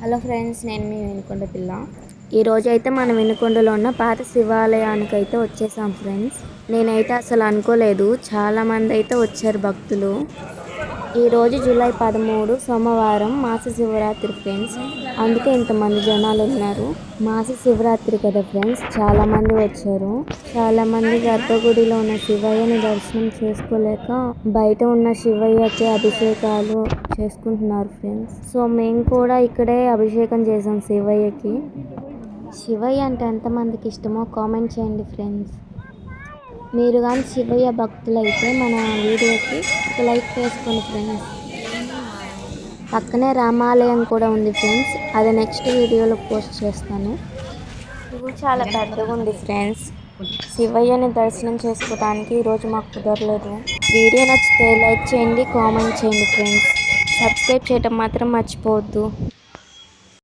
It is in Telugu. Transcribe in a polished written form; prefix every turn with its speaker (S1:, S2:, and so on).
S1: హలో ఫ్రెండ్స్, నేను మీ వినుకొండ పిల్ల. ఈరోజు అయితే మనం వినుకొండలో ఉన్న పాత శివాలయానికి అయితే వచ్చేసాం ఫ్రెండ్స్. నేనైతే అసలు అనుకోలేదు, చాలామంది అయితే వచ్చారు భక్తులు. ఈరోజు జూలై 13 సోమవారం మాస శివరాత్రి ఫ్రెండ్స్. అందుకే ఇంతమంది జనాలు ఉన్నారు. మాస శివరాత్రి కదా ఫ్రెండ్స్, చాలామంది వచ్చారు. చాలామంది గర్భగుడిలో ఉన్న శివయ్యని దర్శనం చేసుకోలేక బయట ఉన్న శివయ్యకి అభిషేకాలు చేసుకుంటున్నారు ఫ్రెండ్స్. సో మేము కూడా ఇక్కడే అభిషేకం చేసాం శివయ్యకి. శివయ్య అంటే ఎంతమందికి ఇష్టమో కామెంట్ చేయండి ఫ్రెండ్స్. మీరు కానీ శివయ్య భక్తులైతే మన వీడియోకి ఒక లైక్ చేసుకోండి ఫ్రెండ్స్. పక్కనే రామాలయం కూడా ఉంది ఫ్రెండ్స్, అది నెక్స్ట్ వీడియోలో పోస్ట్ చేస్తాను. ఇది చాలా పెద్దగా ఉంది ఫ్రెండ్స్. శివయ్యని దర్శనం చేసుకోవడానికి ఈరోజు మాకు కుదరలేదు. వీడియో నచ్చితే లైక్ చేయండి, కామెంట్ చేయండి ఫ్రెండ్స్. సబ్స్క్రైబ్ చేయడం మాత్రం మర్చిపోవద్దు.